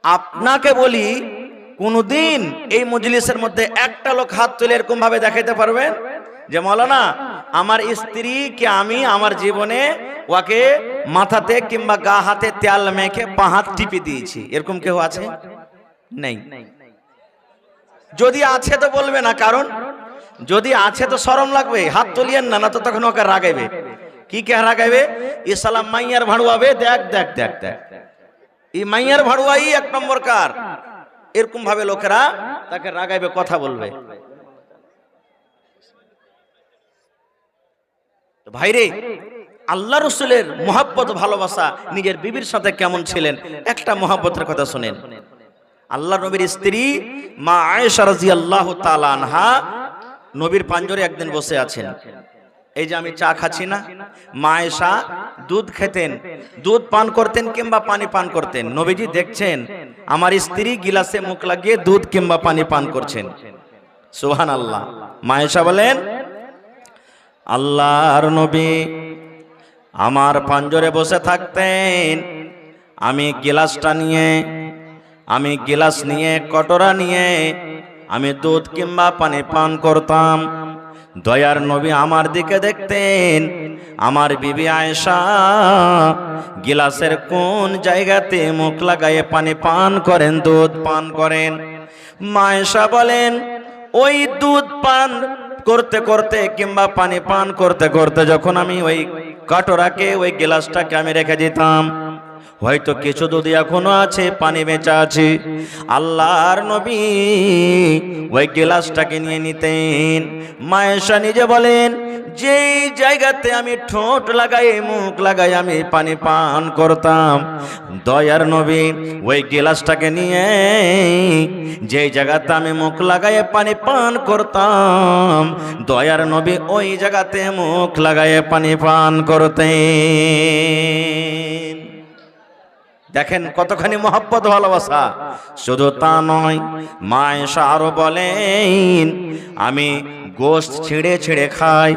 আপনাকে বলি, কোনদিন এই মজলিসের মধ্যে একটা লোক হাত তুলে এরকম ভাবে দেখাইতে পারবেন যে মৌলানা আমার স্ত্রীকে আমি আমার জীবনে ওকে মাথাতে কিংবা গা হাতে তেল মেখে পা হাত টিপে দিয়েছি, এরকম কেউ আছে? নেই। যদি আছে তো বলবে না, কারণ যদি আছে তো শরম লাগবে, হাত তুলিয়েন না, না তো তখন ওকে রাগাইবে। কি কে রাগাইবে? ইসলাম মাইয়ার ভাড়ুয়াবে, দেখ দেখ দেখ দেখ, এই মাইয়ার ভাড়ুয়াই এক নম্বর কার, এরকম ভাবে লোকেরা তাকে রাগাইবে, কথা বলবে। ভাইরে, আল্লাহ রসুলের মোহাব্বত ভালোবাসা নিজের বিবির সাথে কেমন ছিলেন, একটা মোহাব্বতের কথা শুনেন। আল্লাহ নবীর স্ত্রী মা আয়েশা রাদিয়াল্লাহু তাআলা আনহা নবীর পাঞ্জরে একদিন বসে আছেন। এই যে আমি চা খাচ্ছি না, মা আয়েশা দুধ খেতেন, দুধ পান করতেন কিংবা পানি পান করতেন। নবীজি দেখছেন আমার স্ত্রী গিলাসে মুখ লাগিয়ে দুধ কিংবা পানি পান করছেন। সুবহানাল্লাহ। মা আয়েশা বলেন, আল্লাহর নবী আমার পাঞ্জরে বসে থাকতেন, আমি গিলাস নিয়ে কটোরা নিয়ে আমি দুধ কিংবা পানি পান করতাম। দয়ার নবী আমার দিকে দেখতেন, আমার বিবি আয়েশা গিলাসের কোন জায়গাতে মুখ লাগায়ে পানি পান করেন, দুধ পান করেন। মা আয়েশা বলেন, ওই দুধ পান করতে করতে কিংবা পানি পান করতে করতে যখন আমি ওই কাটোরাকে, ওই গিলাসটাকে আমি রেখে দিতাম, হয়তো কিছু দুধ এখনো আছে, পানি বেঁচে আছে, আল্লাহর নবী ওই গিলাসটাকে নিয়ে নিতেন। মা আয়েশা নিজে বলেন, যেই জায়গাতে আমি ঠোঁট লাগাই মুখ লাগাই আমি পানি পান করতাম, দয়ার নবী ওই গিলাসটাকে নিয়ে যেই জায়গাতে আমি মুখ লাগাই পানি পান করতাম, দয়ার নবী ওই জায়গাতে মুখ লাগাই পানি পান করতেন। দেখেন কতখানি মহব্বত ভালোবাসা। শুধু তা নয়, মা আয়েশা আরো বলেন, আমি গোশত ছিঁড়ে ছিঁড়ে খাই,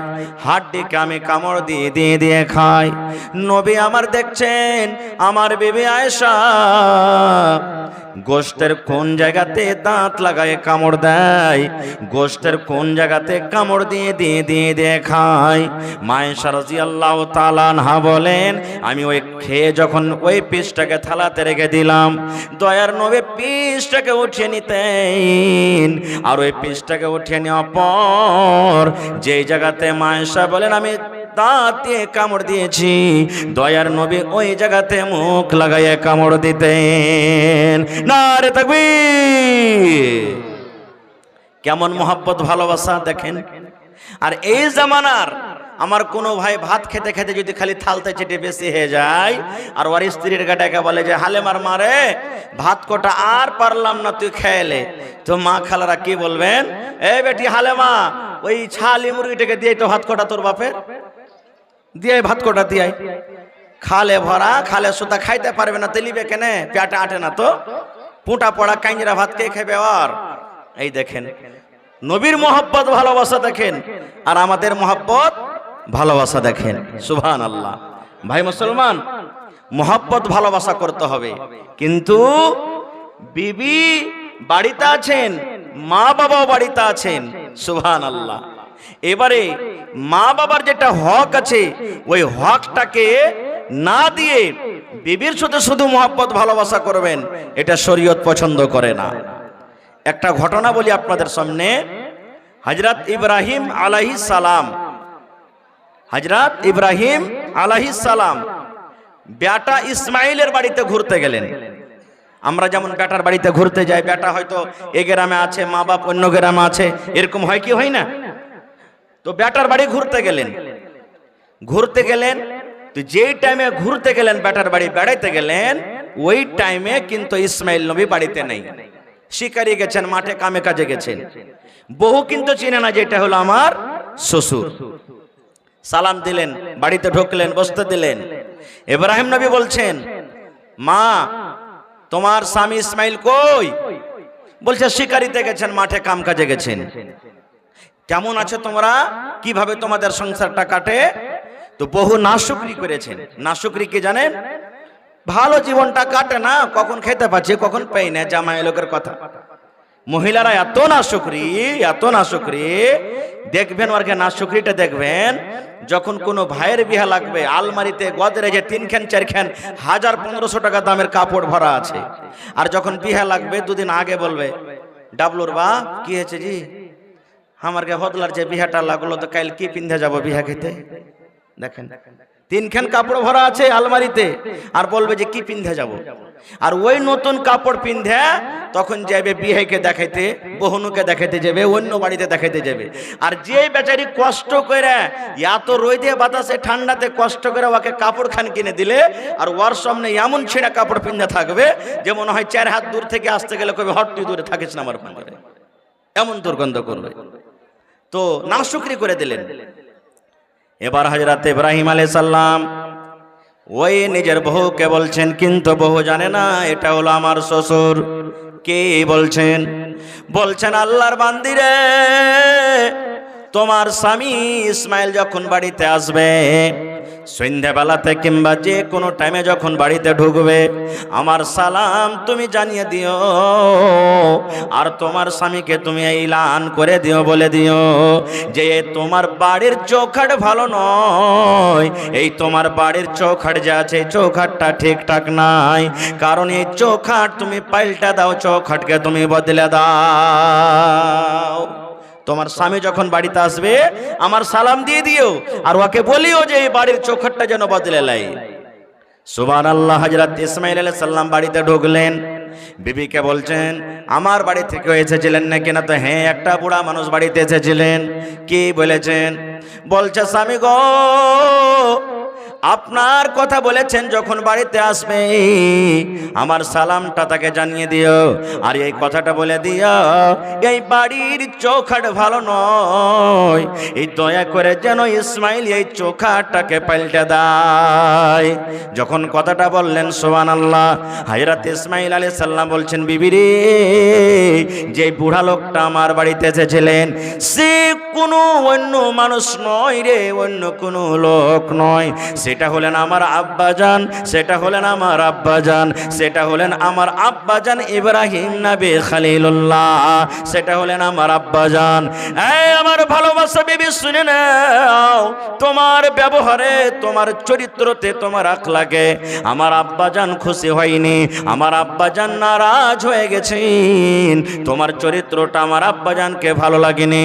হাড্ডিকে আমি কামড় দিয়ে দিয়ে দিয়ে খাই। নবী আমার দেখছেন আমার বিবি আয়েশা গোশতের কোন জায়গাতে দাঁত লাগায় কামড় দেয়, গোশতের কোন জায়গাতে কামড় দিয়ে দিয়ে দিয়ে দিয়ে খায়। মা আয়েশা রাদিয়াল্লাহু তাআলা আনহা বলেন, আমি ওই খেয়ে যখন ওই পিসটাকে থালাতে রেখে দিলাম, দয়ার নবী পিসটাকে উঠিয়ে নিতেন, আর ওই পিসটাকে উঠিয়ে নেওয়ার পর যেই জায়গাতে মা আয়েশা বলেন আমি দাঁত দিয়ে কামড় দিয়েছি, দয়ার নবী ওই জায়গাতে মুখ লাগাইয়া কামড় দিতেন। নারে তাকবীর! কেমন মোহাব্বত ভালোবাসা দেখেন। আর এই জামানার আমার কোনো ভাই ভাত খেতে খেতে যদি খালি থালতে চেটে বেশি হয়ে যায়, আর ওর স্ত্রীর গাটাকে বলে যে হালেমার মারে ভাত কোটা আর পারলাম না, তুই খেয়েলে, তো মা খালারা কি বলবেন, এ বেটি হালেমা ওই ছালি মুরগিটাকে দিয়ে তো ভাত কোটা তোর বাপের দিয়ে ভাত কোটা দিয়ে খালে ভরা, খালে সুতা খাইতে পারবে না, তেলিবে কেনে, পেটে আটে না তো, পুঁটা পড়া কাঞ্জিরা ভাত কে খাবে। আর এই দেখেন নবীর মোহাব্বত ভালোবাসা দেখেন, আর আমাদের মোহাব্বত ভালোবাসা দেখেন। সুবহানাল্লাহ। ভাই মুসলমান, মোহাব্বত ভালোবাসা করতে হবে, কিন্তু বিবি বাড়িতে আছেন, মা বাবাও বাড়িতে আছেন। সুবহানাল্লাহ। এবারে মা বাবার যেটা হক আছে, ওই হকটাকে না দিয়ে বিবির সাথে শুধু মোহাব্বত ভালোবাসা করবেন, এটা শরীয়ত পছন্দ করে না। একটা ঘটনা বলি আপনাদের সামনে। হযরত ইব্রাহিম আলাইহিস সালাম, হযরত ইব্রাহিম আলাইহিস সালাম বেটা ইসমাইলের বাড়িতে ঘুরতে গেলেন। আমরা যেমন বেটার বাড়িতে ঘুরতে যাই, বেটা হয়তো এ গ্রামে আছে, মা বাপ অন্য গ্রামে আছে, এরকম হয় কি হয় না? তো বেটার বাড়ি ঘুরতে গেলেন, তো যেই টাইমে ঘুরতে গেলেন, বেটার বাড়ি বেড়াইতে গেলেন, ওই টাইমে কিন্তু ইসমাইল নবী বাড়িতে নেই, শিকারি গেছেন, মাঠে কামে কাজে গেছেন। বহু কিন্তু চিনে না যে এটা হলো আমার শ্বশুর। সালাম দিলেন, বাড়িতে ঢুকলেন, বসতে দিলেন। ইব্রাহিম নবী বলছেন, মা তোমার স্বামী ইসমাইল কই? বলছে শিকারিতে গেছেন, মাঠে কাম কাজে গেছেন। কেমন আছো তোমরা, কিভাবে তোমাদের সংসারটা কাটে? তো বহু নাশুকরি করেছেন। নাশুকরি কি জানেন? ভালো জীবনটা কাটে না, কখন খেতে পাচ্ছে কখন পাই না, জামাই লোকের কথা। মহিলারা এত না শুকরি দেখবেন, ওরকে না শুকরিটা দেখবেন, যখন কোনো ভাইয়ের বিয়া লাগবে আলমারিতে গোদরেজে 3 খান 4 খান 1000-1500 টাকা দামের কাপড় ভরা আছে, আর যখন বিয়া লাগবে দুদিন আগে বলবে, ডাবলুর বা কি হয়েছে জি, আমার কে হদলার যে বিহাটা লাগলো তো কাল কি পিন্ধে যাব বিহা খেতে। দেখেন 3 খান কাপড় ভরা আছে আলমারিতে, আর বলবে যে কি পিন্ধে যাব। আর ওই নতুন কাপড় পিন্ধে তখন যাবে বিয়েকে দেখাইতে, বহুনুকে দেখাইতে যাবে, অন্য বাড়িতে দেখাইতে যাবে। আর যে বেচারি কষ্ট করে এত রোদে বাতাসে ঠান্ডাতে কষ্ট করে ওকে কাপড় খান কিনে দিলে, আর ওর সামনে এমন ছেঁড়া কাপড় পিন্ধে থাকবে যে মনে হয় 4 হাত দূর থেকে আসতে গেলে কবে হট তুই দূরে থাকিস না আমার পাঞ্জরে, এমন দুর্গন্ধ করবে। তো নাশুকরি করে দিলেন। এবার হযরত ইব্রাহিম আলাইহিস সালাম ওই নিজের বহুকে বলছেন, কিন্তু বহু জানে না এটা হলো আমার শ্বশুর। কে বলছেন? বলছেন আল্লাহর বান্দিরে, তোমার স্বামী ইসমাইল যখন বাড়িতে আসবে, সন্ধ্যাবেলাতে কিংবা যে কোনো টাইমে যখন বাড়িতে ঢুকবে, আমার সালাম তুমি জানিয়ে দিও, আর তোমার স্বামীকে তুমি এলান করে দিও, বলে দিও যে তোমার বাড়ির চৌখাট ভালো নয়, এই তোমার বাড়ির চৌখাট যে আছে চৌখাটটা ঠিকঠাক নাই, কারণ এই চৌখাট তুমি পাল্টা দাও, চৌখাটকে তুমি বদলে দাও। তোমার স্বামী যখন বাড়িতে আসবে আমার সালাম দিয়ে দিও, আর ওকে বলিও যে এই বাড়ির চৌখাটটা যেন বদলে লাই। সুবহানাল্লাহ। হযরত ইসমাইল আলাইহিস সালাম বাড়িতে ঢুকলেন, বিবিকে বলছেন আমার বাড়ি থেকে এসেছিলেন নাকি? না তো হ্যাঁ, একটা বুড়া মানুষ বাড়িতে এসেছিলেন। কি বলেছেন? বলছে স্বামী গো, আপনার কথা বলেছেন যখন বাড়িতে আসবে আমার সালামটা তাকে জানিয়ে দিও, আর এই কথাটা বলে দিও এই বাড়ির চৌখাট ভালো নয়, এই দয়া করে যেন ইসমাইল এই চৌখাটটাকে পাল্টে দেয়। যখন কথাটা বললেন সুবহানাল্লাহ, হযরত ইসমাইল আলাইহিস সালাম বলছেন বিবি রে, যে বুড়া লোকটা আমার বাড়িতে এসেছিলেন সে কোনো অন্য মানুষ নয় রে, অন্য কোনো লোক নয়, সেটা হলেন আমার আব্বাজান, সেটা হলেন আমার আব্বাজান, সেটা হলেন আমার আব্বাজান ইব্রাহিম নবী খলিলুল্লাহ, সেটা হলেন আমার আব্বাজান। এই আমার ভালোবাসা বিবি শুনে নাও, তোমার ব্যবহারে, তোমার চরিত্রতে, তোমার আখলাকে আমার আব্বাজান খুশি হয়নি, আমার আব্বাজান নারাজ হয়ে গেছেন, তোমার চরিত্রটা আমার আব্বাজানকে ভালো লাগেনি,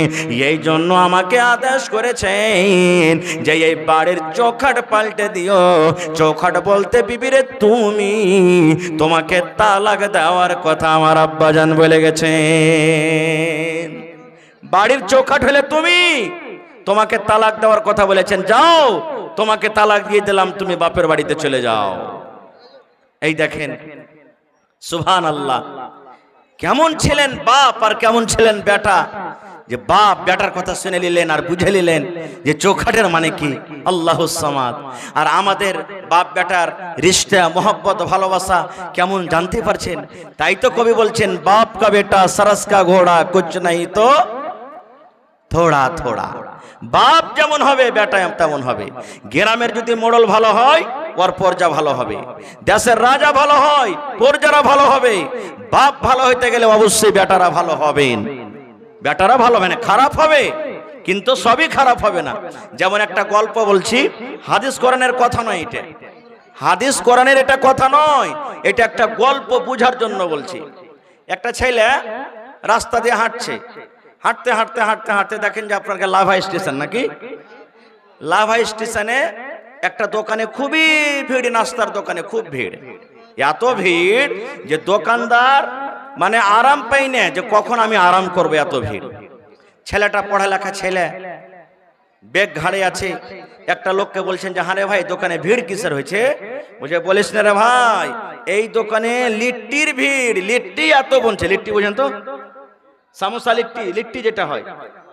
এই জন্য আমাকে আদেশ করেছেন যে এই বাড়ির চৌখাট পাল্টে দিও। চৌখাট বলতে বিবিরে তুমি, তোমাকে তালাক দেওয়ার কথা আমার আব্বাজান বলে গেছেন। বাড়ির চৌখাট হলে তুমি, তোমাকে তালাক দেওয়ার কথা বলেছেন, যাও তোমাকে তালাক দিয়ে দিলাম, তুমি বাপের বাড়িতে চলে যাও। এই দেখেন সুবহানাল্লাহ, কেমন ছিলেন বাপ আর কেমন ছিলেন বেটা, যে বাপ বেটার কথা শুনে নিলেন আর বুঝে নিলেন যে চৌখাটের মানে কি আল্লাহুস সামাদ। আর আমাদের বাপ বেটার রিশতা, মোহব্বত, ভালোবাসা কেমন জানতে পারছেন? তাই তো কবি বলছেন বাপ কা বেটা সরস কা ঘোড়া কুছ নাই তো থোড়া থোড়া। বাপ যেমন হবে বেটা তেমন হবে। গ্রামের যদি মোড়ল ভালো হয় ওর পর্যা ভালো হবে, দেশের রাজা ভালো হয় পর্যারা ভালো হবে। বাপ ভালো হইতে গেলে অবশ্যই বেটারা ভালো হবেন, বেটারা ভালো হবে না, খারাপ হবে কিন্তু সবই খারাপ হবে না। যেমন একটা গল্প বলছি, হাদিস কোরআনের কথা নয় এটা, হাদিস কোরআনের এটা কথা নয়, এটা একটা গল্প বুঝার জন্য বলছি। একটা ছেলে রাস্তা দিয়ে হাঁটছে, হাঁটতে হাঁটতে হাঁটতে হাঁটতে দেখেন যে আপনার লাভা স্টেশন, নাকি লাভা স্টেশনে একটা দোকানে খুবই ভিড়, নাস্তার দোকানে খুব ভিড়, এত ভিড় যে দোকানদার মানে আরাম পাই না যে কখন আমি আরাম করবো, এত ভিড়। ছেলেটা পড়ালেখা ছেলে, ব্যাগ ঘাড়ে আছে। একটা লোককে বলছেন যে হ্যাঁ রে ভাই দোকানে ভিড় কিসের হয়েছে? বুঝে বলিস না রে ভাই, এই দোকানে লিট্টির ভিড়, লিট্টি এত বলছে, লিট্টি বোঝেন তো, সামোসা লিট্টি, লিট্টি যেটা হয়,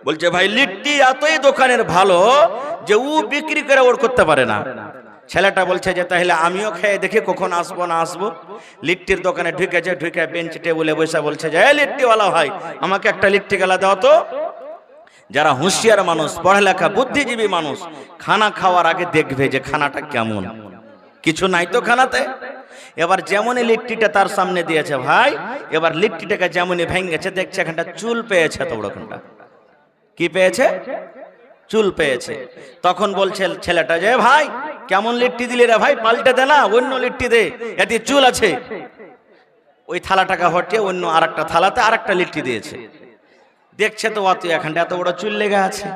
বলছে ভাই লিট্টি এতই দোকানের ভালো যে ও বিক্রি করে ওর করতে পারে না। ছেলেটা বলছে যে তাহলে আমিও খেয়ে দেখি কখন আসবো না আসবো। লিট্টির দোকানে ঢুকেছে, ঢুকে বেঞ্চ টেবিলে বসে বলছে যে লিট্টিওয়ালা ভাই আমাকে একটা লিট্টি গেলা দাও তো। যারা হুঁশিয়ার মানুষ, পড়ালেখা বুদ্ধিজীবী মানুষ, খানা খাওয়ার আগে দেখবে যে খানাটা কেমন, কিছু নাই তো খানাতে। এবার যেমনই লিট্টিটা তার সামনে দিয়েছে ভাই, এবার লিট্টিটাকে যেমনই ভেঙেছে, দেখছে এখানটা চুল পেয়েছে, তো বড়খানটা কি পেয়েছে? চুল পেয়েছে। তখন বলছে ছেলেটা যে ভাই কেমন লিট্টি দিলি রে ভাই, পাল্টে দে না, অন্য লিট্টি দে, এতে চুল আছে। ওই থালাটাকে হটিয়ে অন্য আরেকটা থালাতে আরেকটা লিট্টি দিয়েছে। দেখছে তো তুই এখানটা এত বড় চুল লেগে আছে,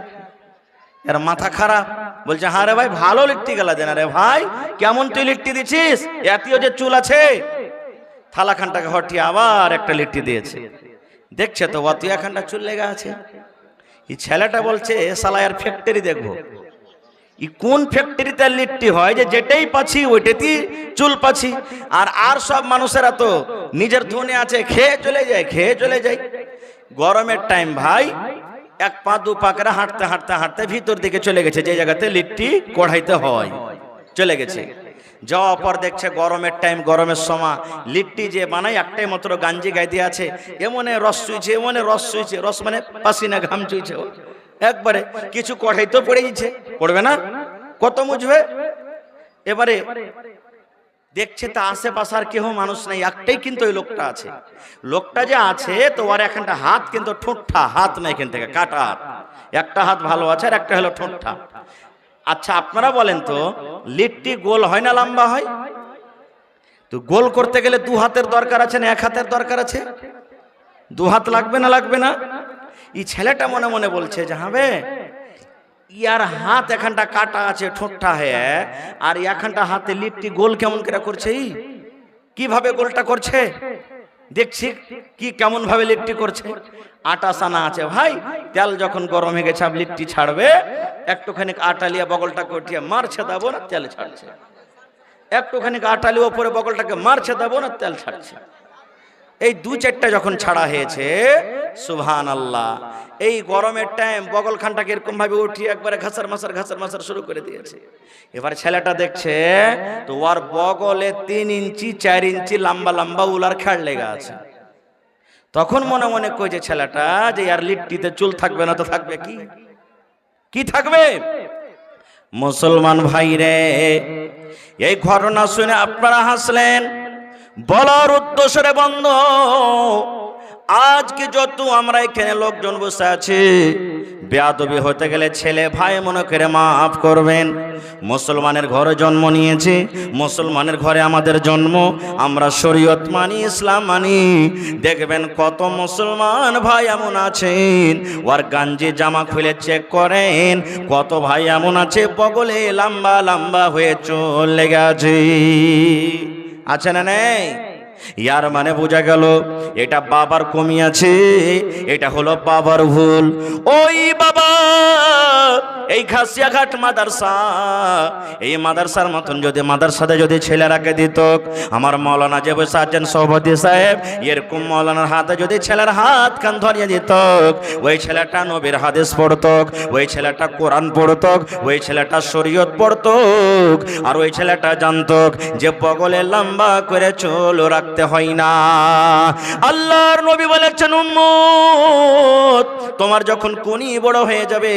এর মাথা খারাপ। বলছে হ্যাঁ রে ভাই ভালো লিট্টি গেলা দেনা রে ভাই, কেমন তুই লিট্টি দিচ্ছিস, এতেও যে চুল আছে। থালাখানটাকে হটিয়ে আবার একটা লিট্টি দিয়েছে। দেখছে তো তুই এখানটা চুল লেগে আছে। এই ছেলেটা বলছে সালায়ার ফ্যাক্টরি দেখবো, ই কোন ফ্যাক্টরিতে লিট্টি হয় যে যেটাই পাচ্ছি ওইটাতেই চুল পাচ্ছি। আর সব মানুষেরা তো নিজের ধনে আছে, খেয়ে চলে যায়, খেয়ে চলে যায়। গরমের টাইম ভাই, এক পা দু পা করে হাঁটতে হাঁটতে হাঁটতে ভিতর দিকে চলে গেছে, যে জায়গাতে লিট্টি কড়াইতে হয় চলে গেছে। যাওয়ার পর দেখছে গরমের টাইম, গরমের সময় লিট্টি যে বানাই একটাই মাত্র গাঞ্জি গাই দিয়ে আছে, এমনে রস চুইছে, এমনে রস চুইছে, রস মানে পাসিনা ঘাম চুইছে একবারে, কিছু কড়াইতে পড়ে গেছে, পড়বে না কত মুছবে। এবারে দেখছে তা আশেপাশে আর কেউ মানুষ নাই, একটাই কিন্তু ওই লোকটা আছে। লোকটা যে আছে তো ওর এখানটা হাত কিন্তু ঠোঁটটা, হাত নাই এখান থেকে কাটা হাত, একটা হাত ভালো আছে আর একটা হলো ঠোঁটটা। আচ্ছা আপনারা বলেন তো লিট্টি গোল হয় না লম্বা হয়? তো গোল করতে গেলে দু হাতের দরকার আছে না এক হাতের দরকার আছে? দু হাত লাগবে না লাগবে না? এই ছেলেটা মনে মনে বলছে যে হবে ইয়ার হাত এখানটা কাটা আছে, ঠোঁটটা হয়ে, আর এখানটা হাতে লিট্টি গোল কেমন করে করছে, কিভাবে গোলটা করছে দেখছি কি কেমন ভাবে লিট্টি করছে। আটা সানা আছে ভাই, তেল যখন গরম হয়ে গেছে লিট্টি ছাড়বে, একটুখানি আটা লিয়া বগলটাকে উঠিয়ে মারছে দেবো না তেল ছাড়ছে, একটুখানি আটা লিয়ে ওপরে বগলটাকে মারছে দেবো না তেল ছাড়ছে। এই দু চারটা যখন ছাড়া হয়েছে, সুবহানাল্লাহ, এই গরমের টাইম বগলখানটাকে এরকম ভাবে উঠিয়ে একবারে ঘাসার মাসার শুরু করে দিয়েছে। এবার ছেলেটা দেখছে তো ওর বগলে 3 ইঞ্চি 4 ইঞ্চি লম্বা লম্বা উলার খেড় লেগে আছে। তখন মনে মনে কইছে ছেলেটা যে আর লিট্টিতে চুল থাকবে না তো থাকবে কি, কি থাকবে? মুসলমান ভাই রে, এই ঘটনা শুনে আপনারা হাসলেন, বলার উদ্দেশ্যে বন্ধু আজকে যত আমরা এখানে লোকজন বসে আছি, বেয়াদবি হতে গেলে ছেলে ভাই মনে করে মাফ করবেন। মুসলমানের ঘরে জন্ম নিয়েছি, মুসলমানের ঘরে আমাদের জন্ম, আমরা শরীয়ত মানি, ইসলাম মানি। দেখবেন কত মুসলমান ভাই এমন আছেন ওর গাঞ্জি জামা খুলে চেক করেন, কত ভাই এমন আছে বগলে লম্বা লম্বা হয়ে চলে গেছে, আছে না নেই? ইয়ার মানে বোঝা গেল এটা বাবার কমি আছে, এটা হলো বাবার ভুল। ওই বাবা এই ঘাসিয়াঘাট মাদ্রাসা, এই মাদ্রাসার মতন যদি মাদ্রাসাতে যদি ছেলেরাকে দিত, আমার মৌলানা যে বসে আছেন সভাপতি সাহেব, এরকম মৌলানার হাতে যদি ছেলের হাত কান ধরিয়ে দিত, ওই ছেলেটা নবীর হাদিস পড়ত, ওই ছেলেটা কোরআন পড়ত, ওই ছেলেটা শরীয়ত পড়ত, আর ওই ছেলেটা জানত যে বগলে লম্বা করে চুল রাখতে হয় না। আল্লাহর নবী বলেছেন উম্মত তোমার যখন কুনি বড় হয়ে যাবে,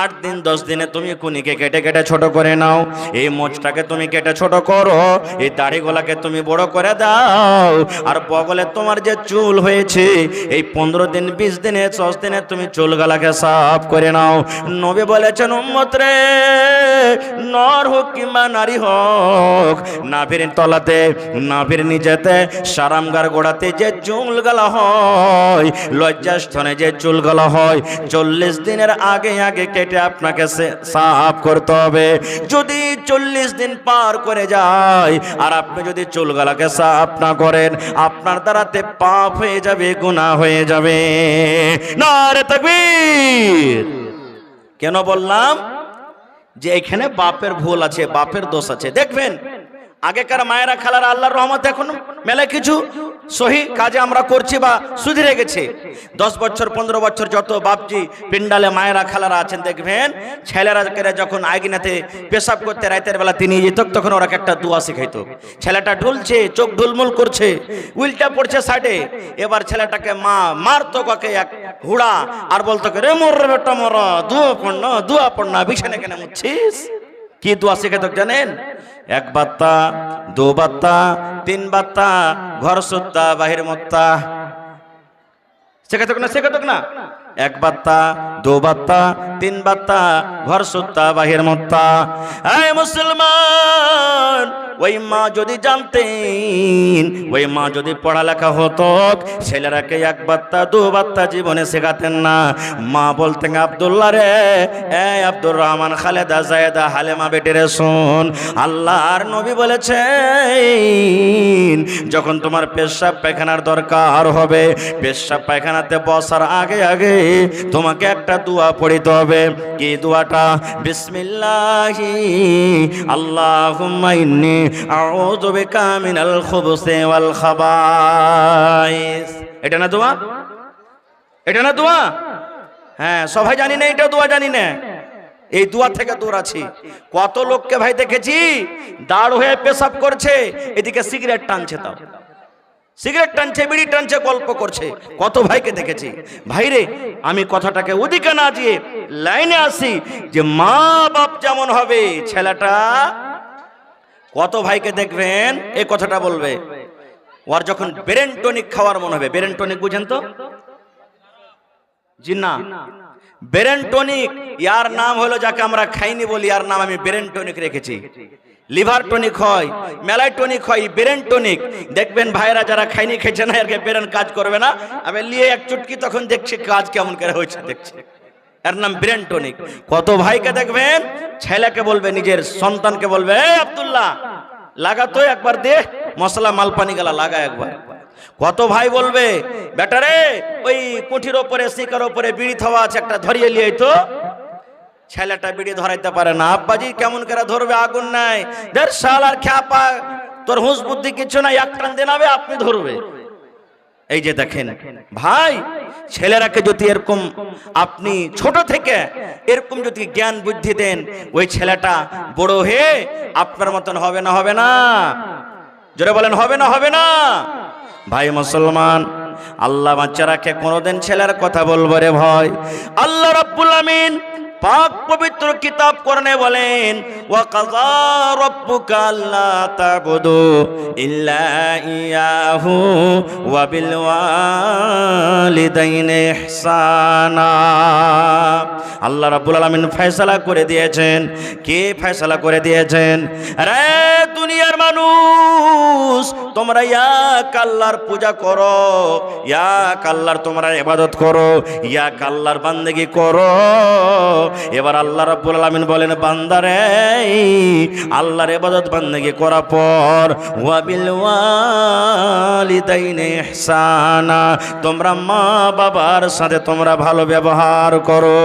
8 দিন 10 দিনে তুমি কুনিকে কেটে কেটে ছোট করে নাও, এই মোচটাকে তুমি কেটে ছোট করো, এই দাড়িগুলাকে তুমি বড় করে দাও, আর বগলে তোমার যে চুল হয়েছে এই 15 দিন 20 দিনে 10 দিনে তুমি চুলগুলাকে সাফ করে নাও। নবী বলেছেন উম্মত রে, নর হোক কিংবা নারী হোক, নাভির তলাতে নাভির নিচেতে সারামগার গোড়াতে যে চুলগুলা হয়, লজ্জাস্থানে যে চুলগুলা হয়, 40 দিনের আগে আগে কেটে আপনাকে সাফ করতে হবে। যদি 40 দিন পার করে যায় আর আপনি যদি চুলগুলাকে সাফ না করেন, আপনার দ্বারাতে পাপ হয়ে যাবে, গুনাহ হয়ে যাবে। নারে তাকবীর। কেন বললাম যে এখানে বাপের ভুল আছে, বাপের দোষ আছে। দেখবেন আগেকার মায়েরা খালারা আল্লাহর রহমতে এখন মেলা কিছু সহি কাজে আমরা করছি বা সুধরে গেছে। 10 বছর 15 বছর যত বাপজি পিন্ডালে মায়েরা খালারা আছেন, দেখবেন ছেলেরা যখন আইগিনাতে পেশাব করতে রাতের বেলা তিনি যেত, তখন ওরা একটা দোয়া শিখাইতো। ছেলেটা ঢুলছে, চোখ ঢুলমুল করছে, উল্টা পড়ছে সাইডে, এবার ছেলেটাকে মা মারতো কাকে এক হুড়া আর বলতো রে মোর বেটা মোর, দুয়া পড় না বিছানে কেন মুছছিস। কি দোয়া শিখাইতো জানেন? এক বাত্তা, দু বাত্তা, তিন বাত্তা, ঘর সুত্তা বাহির মুত্তা। শেখাতো না, শেখাতো না। এক বাত্তা, দু বাত্তা, তিন বাত্তা, ঘর সুত্তা বাহির মুত্তা। এই মুসলমান, ওই মা যদি জানতেন, ওই মা যদি পড়ালেখা হতো, ছেলেরাকে এক বাত্তা দু বাত্তা জীবনে শেখাতেন না। মা বলতেন, আব্দুল্লাহ রে, এই আব্দুর রহমান, খালেদা, জায়েদা, হালেমা বেটিরে শোন, আল্লাহর নবী বলেছেন যখন তোমার পেশাব পায়খানার দরকার হবে, পেশাব পায়খানাতে বসার আগে আগে তোমাকে একটা দোয়া পড়িতে হবে। কি দোয়াটা? বিসমিল্লাহি আল্লাহুম্মা ইন্নী আউযু বিকা মিনাল খুবুসি ওয়াল খাবাইস। এটা না দোয়া? এটা না দোয়া? হ্যাঁ, সবাই জানি না এটা দোয়া, জানি না। এই দোয়া থেকে দূর আছি। কত লোককে ভাই দেখেছি দাঁড় হয়ে পেশাব করছে, এদিকে সিগারেট টানছে, তাও সিগারেট টানছে, বিড়ি টানছে, গল্প করছে। কত ভাইকে দেখেছি। ভাইরে, আমি কথাটাকে ওদিকে না দিয়ে লাইনে আসি যে মা বাপ যেমন হবে ছেলেটা, কত ভাইকে দেখবেন এই কথাটা বলবে, ওর যখন ব্রেন টনিক খাওয়ার মনে হবে। ব্রেন টনিক বুঝেন তো? জি না, ব্রেন টনিক ইয়ার নাম হলো, যাকে আমরা খাইনি বলি, ইয়ার নাম আমি ব্রেন টনিক রেখেছি। লিভার টনিক হয়, মেলাই টনিক হয়, ব্রেন টনিক। দেখবেন ভাইরা যারা খাইনি খেয়েছে না, এর ব্রেন কাজ করবে না, আমি নিয়ে এক চুটকি তখন দেখছি কাজ কেমন করে হয়েছে, দেখছি। এর নাম ব্রেন টনিক। কত ভাইকে দেখবেন ছেলেকে বলবে, নিজের সন্তানকে বলবে, এই আব্দুল্লাহ লাগাতো একবার, দে মশলা মালপানি গেলা লাগা একবার। কত ভাই বলবে, বেটারে ওই কুঠির ওপরে শিকার ওপরে বিড়ি থাওয়া আছে, একটা ধরিয়ে লিয়ে তো। ছেলেটা বিড়ি ধরাইতে পারে না, আব্বাজি কেমন করে ধরবে, আগুন নাই, দেড় সাল আর খ্যাপা, তোর হুঁশ বুদ্ধি কিছু নাই, এক টান দেনাবে আপনি ধরবে। এই যে দেখেন ভাই, ছেলেরাকে যদি এরকম আপনি ছোট থেকে এরকম যদি জ্ঞান বুদ্ধি দেন, ওই ছেলেটা বড় হয়ে আপনার মতন হবে না? হবে না? জোরে বলেন, হবে না? হবে না? ভাই মুসলমান, আল্লাহ বাচ্চারাকে কোনোদিন ছেলের কথা বলবো রে ভয়। আল্লাহ রাব্বুল আমিন পাক পবিত্র কিতাব কোরআনে বলেন, ওয়া কাযা রাব্বুকা আল্লা তা'বুদু ইল্লা ইয়াহু ওয়া বিল ওয়ালিদাইনি ইহসানা। আল্লাহ রাব্বুল আলামিন ফয়সালা করে দিয়েছেন। কে ফয়সালা করে দিয়েছেন? আরে দুনিয়ার মানুষ, তোমরা এক আল্লাহর পূজা করো, এক আল্লাহর তোমরা ইবাদত করো, এক আল্লাহর বান্দেগি করো। এবার আল্লাহ রাব্বুল আলামিন বলেন, বান্দারে আল্লাহর ইবাদত বান্দেগি করার পর ওয়া বিল ওয়ালিদাইনি ইহসানা, তোমরা মা বাবার সাথে তোমরা ভালো ব্যবহার করো।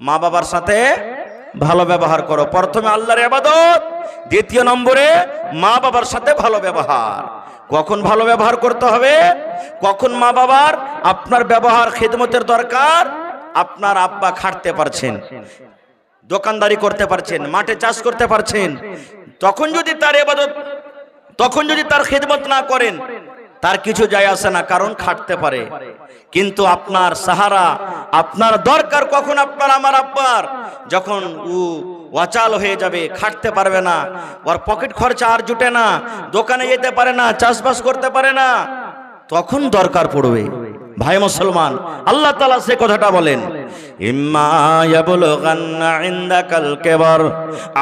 মা বাবার সাথে ভালো ব্যবহার করো। প্রথমে আল্লাহর ইবাদত, দ্বিতীয় নম্বরে মা বাবার সাথে ভালো ব্যবহার। কখন ভালো ব্যবহার করতে হবে? কখন মা বাবার আপনার ব্যবহার খিদমতের দরকার? আপনার আব্বা খাটতে পারছেন, দোকানদারি করতে পারছেন, মাঠে চাষ করতে পারছেন, তখন যদি তার ইবাদত, তখন যদি তার খিদমত না করেন, তার কিছু যায় আসে না, কারণ খাটতে পারে। কিন্তু আপনার সাহারা, আপনার দরকার কখন? আপনার আমার আব্বার যখন অচাল হয়ে যাবে, খাটতে পারবে না, ওর পকেট খরচা আর জুটে না, দোকানে যেতে পারে না, চাষবাস করতে পারে না, তখন দরকার পড়বে। ভাই মুসলমান, আল্লাহ তাআলা সে কথাটা বলেন, ইম্মা ইয়াবলুগান্না ইনদাকাল কিবার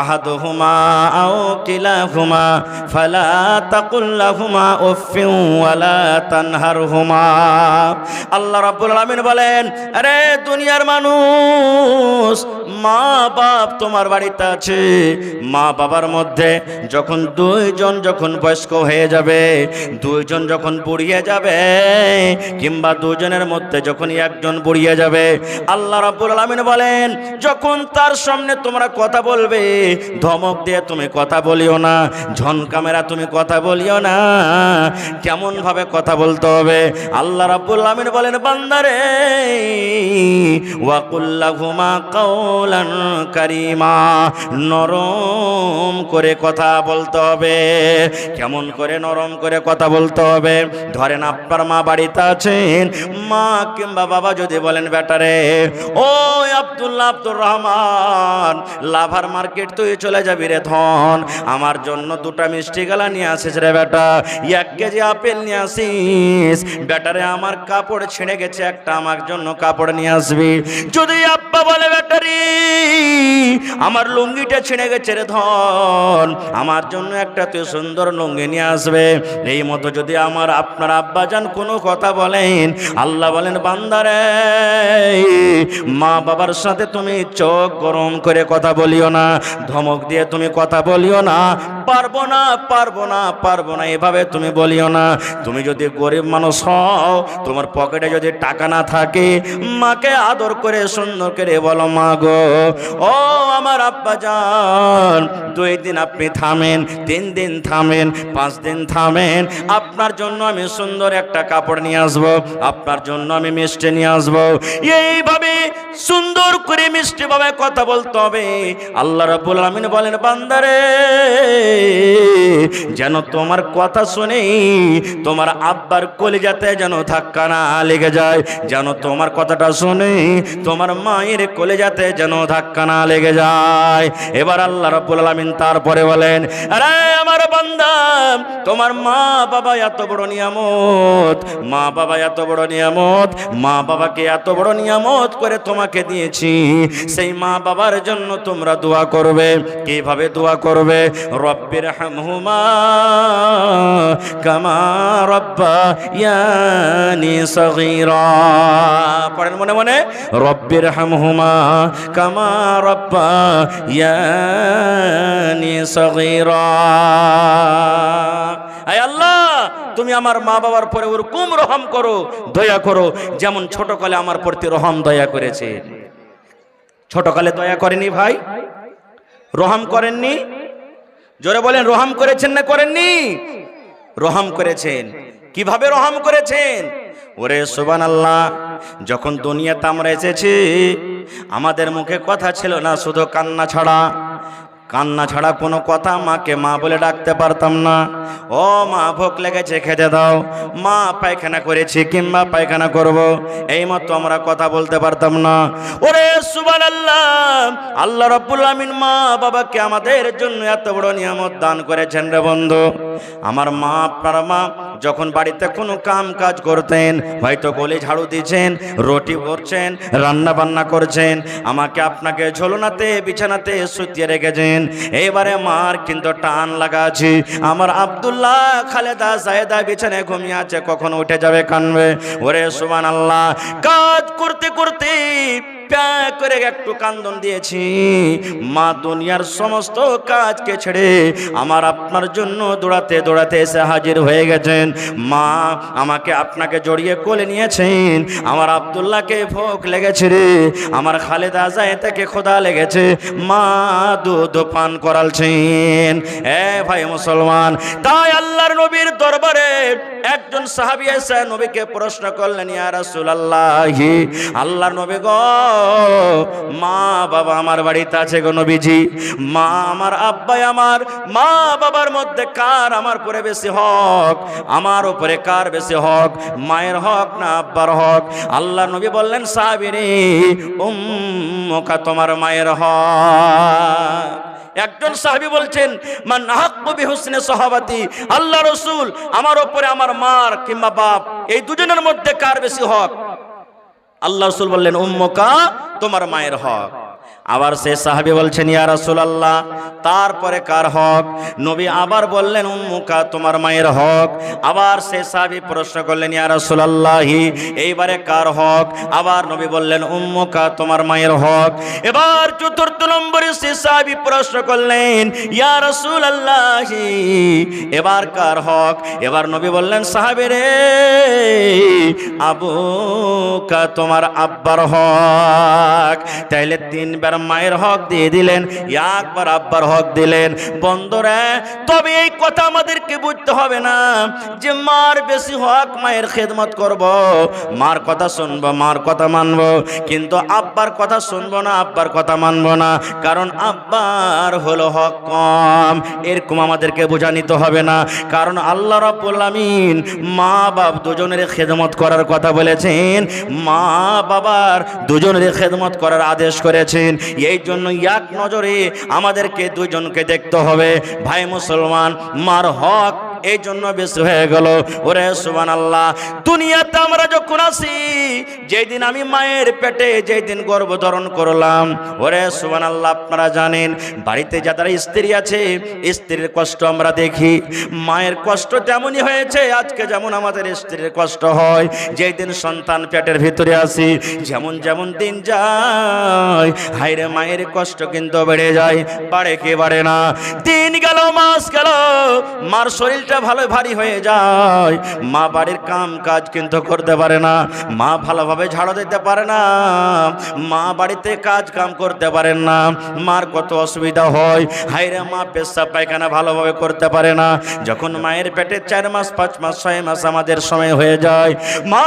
আহাদুহুমা আও কিলাহুমা ফালা তাকুল লাহুমা উফফিন ওয়ালা তানহারহুমা। আল্লাহ রাব্বুল আলামিন বলেন, আরে দুনিয়ার মানুষ, মা বাপ তোমার বাড়িতে আছে, মা বাবার মধ্যে যখন দুইজন যখন বয়স্ক হয়ে যাবে, দুইজন যখন বুড়িয়ে যাবে, কিংবা দুজনের মধ্যে যখন একজন বুড়িয়ে যাবে, আল্লাহ রাব্বুল আলামিন বলেন, যখন তার সামনে তোমরা কথা বলবে, ধমক দিয়ে তুমি কথা বলিও না, ঝনকামেরা তুমি কথা বলিও না। কেমন ভাবে কথা বলতে হবে? আল্লাহ রাব্বুল আলামিন বলেন, বান্দারে ওয়া কুল লাহুমা কাওলান কারীমা, নরম করে কথা বলতে হবে। কেমন করে নরম করে কথা বলতে হবে? ধরেন আপনার মা বাড়িতে আছেন, মা কিংবা বাবা যদি বলেন বেটারে ও আব্দুল্লাহ আব্দুর রহমান লাভার মার্কেট তুই চলে যাবি রে ধন, আমার জন্য দুটা মিষ্টি গলা নিয়ে আসিস রে বেটা, 1 কেজি আপেল নিয়ে আসিস বেটারে, আমার কাপড় ছিঁড়ে গেছে একটা আমার জন্য কাপড় নিয়ে আসবি। যদি আব্বা বলে বেটারি আমার লুঙ্গিটা ছিঁড়ে গেছে রে ধন, আমার জন্য একটা তুই সুন্দর লুঙ্গি নিয়ে আসবে, এই মতো যদি আমার আপনার আব্বাজান কোনো কথা বলেন, আল্লাহ বলেন বান্দারে মা বাবার সাথে তুমি চোখ গরম করে কথা বলিও না, ধমক দিয়ে তুমি কথা বলিও না, পারবো না পারবো না পারবো না এভাবে তুমি বলিও না। তুমি যদি গরিব মানুষ হও, তোমার পকেটে যদি টাকা না থাকে, মাকে আদর করে সুন্দর করে বলো মা গো ও আমার আব্বাজান 2 দিন আপনি থামেন, 3 দিন থামেন, 5 দিন থামেন, আপনার জন্য আমি সুন্দর একটা কাপড় নিয়ে আসবো, আপনার জন্য আমি মিষ্টি নিয়ে আসবো। এইভাবে সুন্দর করে মিষ্টি ভাবে কথা বলতে হবে। আল্লাহ রাব্বুল আলামিন বলেন বান্দারে যেন তোমার কথা শুনে তোমার আব্বার কলিজাতে যেন ধাক্কা না লেগে যায়, যেন তোমার কথাটা শুনে তোমার মায়ের কলিজাতে যেন ধাক্কা না লেগে যায়। এবার আল্লাহ রাব্বুল আলামিন তারপরে বলেন আরে আমার বান্দা তোমার মা বাবা এত বড় নিয়ামত, মা বাবা এত বড় নিয়ামত, মা বাবাকে এত বড় নিয়ামত করে তোমাকে দিয়েছি, সেই মা বাবার জন্য তোমরা দোয়া করবে। কিভাবে দোয়া করবে? রব্বির হামহুমা কামা রাব্বায়ানি সগীরা, পড়েন মনে মনে রব্বির হামহুমা কামা রাব্বায়ানি সগীরা। আয় আল্লাহ তুমি আমার মা বাবার পরে ওরকম রহম করো, দয়া করো যেমন ছোটকালে আমার প্রতি রহম দয়া করেছে। ছোটকালে দয়া করেনি ভাই? রহম করেননি? জোরে বলেন রহম করেছেন না করেননি? রহম করেছেন। কিভাবে রহম করেছেন? ওরে সুবহানাল্লাহ, যখন দুনিয়াতে আমরা এসেছি আমাদের মুখে কথা ছিল না, শুধু কান্না ছাড়া, কান্না ছাড়া কোনো কথা মাকে মা বলে ডাকতে পারতাম না। ও মা ভোক লেগেছে খেতে দাও, মা পায়খানা করেছি কিংবা পায়খানা করব, এই মতো আমরা কথা বলতে পারতাম না। ওরে সুবহানাল্লাহ, আল্লাহ রাব্বুল আমিন মা বাবাকে আমাদের জন্য এত বড় নিয়ামত দান করেছেন রে বন্ধু। আমার মা আপনার মা যখন বাড়িতে কোনো কাম কাজ করতেন, হয়তো গলি ঝাড়ু দিচ্ছেন, রুটি করছেন, রান্না বান্না করছেন, আমাকে আপনাকে ঝোলনাতে বিছানাতে শুতিয়ে রেখেছেন। এবারে মার কিন্তু টান লাগা আছে, আমার আব্দুল্লাহ খালেদা জায়েদা বিছানায় ঘুমিয়ে আছে, কখন উঠে যাবে কানবে। ওরে সুবহানাল্লাহ, কাজ করতে করতে প্যাক করে একটু কান্দন দিয়েছি, মা দুনিয়ার সমস্ত কাজকে ছেড়ে আমার আপনার জন্য দৌড়াতে দৌড়াতে এসে হাজির হয়ে গেছেন। মা আমাকে আপনাকে জড়িয়ে কোলে নিয়েছেন, আমার আব্দুল্লাহকে ভোক লেগেছে রে, আমার খালেদা জায়েদাকে ক্ষুধা লেগেছে, মা দুধ পান করালছেন। এ ভাই মুসলমান, তাই আল্লাহর নবীর দরবারে একজন সাহাবী এসে নবীকে প্রশ্ন করলেন, ইয়া রাসূলুল্লাহ, আল্লাহর নবী গো, মা বাবা আমার বাড়িতে আছে গো নবীজি, মা আমার আব্বাই আমার, মা বাবার মধ্যে কার আমার উপরে বেশি হক, আমার উপরে কার বেশি হক, মায়ের হক না আব্বার হক? আল্লাহর নবী বললেন সাহাবী রে, উম্মুকা তোমার মায়ের হক। একজন সাহাবী বলছেন মান আহাক্কু বিহুসনি সাহাবাতি, আল্লাহ রাসূল আমার উপরে আমার মার কিংবা বাপ এই দুজনের মধ্যে কার বেশি হক? আল্লাহ রাসূল বললেন উম্মুকা তোমার মায়ের হক। আবার সে সাহাবী বলছেন ইয়া রাসূলুল্লাহ তারপরে কার হক? নবী আবার বললেন উম্মুকা তোমার মায়ের হক। আবার সে সাহাবী প্রশ্ন করলেন ইয়া রাসূলুল্লাহ এইবারে কার হক? আবার নবী বললেন উম্মুকা তোমার মায়ের হক। এবার চতুর্থ নম্বরে সে সাহাবী প্রশ্ন করলেন ইয়া রাসূলুল্লাহ এবার কার হক? এবার নবী বললেন সাহাবী রে, আবুকা তোমার আব্বার হক। তাইলে 3 বার একবার মায়ের হক দিয়ে দিলেন, একবার আব্বার হক দিলেন। বন্ধুরা, তবে এই কথা আমাদেরকে বুঝতে হবে না যে মার বেশি হক, মায়ের খেদমত করব, মার কথা শুনবো, মার কথা মানবো, কিন্তু আব্বার কথা শুনবো না, আব্বার কথা মানবো না, কারণ আব্বার হলো হক কম। এরকম আমাদেরকে বোঝা নিতে হবে না, কারণ আল্লাহ রাব্বুল আমিন মা বাপ দুজনের খেদমত করার কথা বলেছেন, মা বাবার দুজনের খেদমত করার আদেশ করেছেন। এই জন্য এক নজরে আমাদেরকে দুজনকে দেখতে হবে। ভাই মুসলমান, মার হক এই জন্য বেশি হয়ে গেল। ওরে সুবহানাল্লাহ, দুনিয়াতে আমরা যখন আসি, যেই দিন আমি মায়ের পেটে যেই দিন গর্ভধারণ করলাম, ওরে সুবহানাল্লাহ, আপনারা জানেন বাড়িতে যারা স্ত্রী আছে, স্ত্রীর কষ্ট আমরা দেখি। মায়ের কষ্ট তেমনই হয়েছে আজকে যেমন আমাদের স্ত্রীর কষ্ট হয় যেই দিন সন্তান পেটের ভিতরে আসি। যেমন যেমন দিন যায়, হায়রে মায়ের কষ্ট কিন্তু বেড়ে যায়, বাড়ে কি বাড়ে না। দিন গেল, মাস গেল, মার শরীরটা ভালো ভারী হয়ে যায়, মা বাড়ির কাম কাজ কিন্তু করতে পারে না, মা ভালোভাবে ঝাড়ু দিতে পারে না, মা বাড়িতে কাজ কাম করতে পারেন না, মার কত অসুবিধা হয়। হায়রে মা পেশাব পায়খানা ভালোভাবে করতে পারে না। যখন মায়ের পেটে 4 মাস 5 মাস 6 মাস আমাদের সময় হয়ে যায়, মা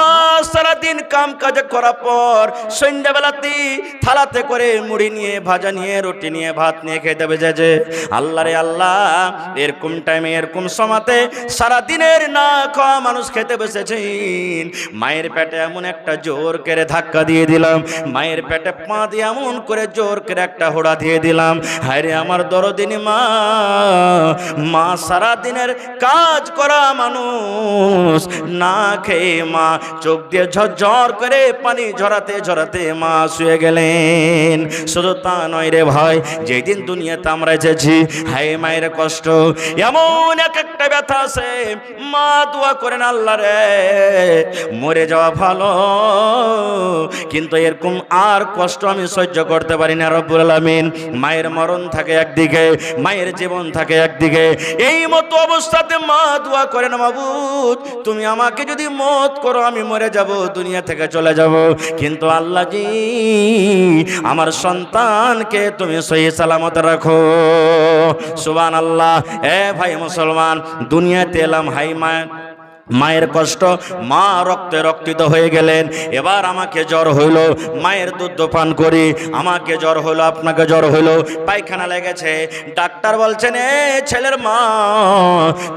সারাদিন কাম কাজ করার পর সন্ধ্যাবেলাতে থালাতে করে মুড়ি নিয়ে, ভাজা নিয়ে, রুটি নিয়ে, ভাত নিয়ে খেতে বেজে যে আল্লাহ রে আল্লাহ, এরকম টাইমে এরকম সময়তে সারাদিনের না খাওয়া মানুষ খেতে বসেছেন। মায়ের পেটে এমন একটা জোর করে ধাক্কা দিয়ে দিলাম, মায়ের পেটে পা দিয়ে এমন করে জোর করে একটা হোড়া দিয়ে দিলাম। হায়রে আমার দরদিনী মা, মা সারাদিনের কাজ করা মানুষ, না খেয়ে মা চোখ দিয়ে ঝরঝর করে পানি ঝরাতে ঝরাতে মা শুয়ে গেলেন। শুধু তা নয় রে ভাই, যেই দিন দুনিয়াতে আমরা এসেছি, হায় মায়ের কষ্ট এমন একটা ব্যথা আছে, মা দোয়া করেন আল্লাহ রে মরে যাওয়া ভালো, কিন্তু এরকম আর কষ্ট আমি সহ্য করতে পারি না রব্বুল আলামিন। মায়ের মরণ থাকে একদিকে, মায়ের জীবন থাকে একদিকে। এই মতো অবস্থাতে মা দোয়া করেন, মাবুদ তুমি আমাকে যদি মত করো আমি মরে যাব, দুনিয়া থেকে চলে যাব, কিন্তু আল্লাহ জি আমার সন্তানকে তুমি সহি সালামত রাখো। সুবহানাল্লাহ। এ ভাই মুসলমান, দুনিয়াতে এলাম, হাই মায়ের কষ্ট, মা রক্তে রক্তিত হয়ে গেলেন। এবার আমাকে জ্বর হইল, মায়ের দুধ পান করি, আমাকে জ্বর হইল, আপনাকে জ্বর হইল, পায়খানা লেগেছে, ডাক্তার বলছেন এ ছেলের মা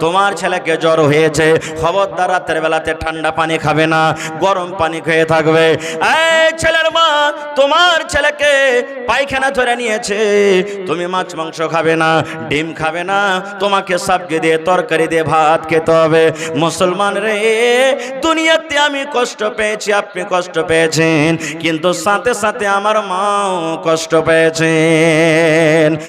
তোমার ছেলেকে জ্বর হয়েছে, খবরদার রাতের বেলাতে ঠান্ডা পানি খাবে না, গরম পানি খেয়ে থাকবে। এই ছেলের মা, তোমার ছেলেকে পায়খানা ধরে নিয়েছে, তুমি মাছ মাংস খাবে না, ডিম খাবে না, তোমাকে সবজি দিয়ে তরকারি দিয়ে ভাত খেতে হবে। মুসলমান রে, দুনিয়াতে আমি কষ্ট পেয়েছি, আপনি কষ্ট পেয়েছেন, কিন্তু সাথে সাথে আমার মাও কষ্ট পেয়েছেন।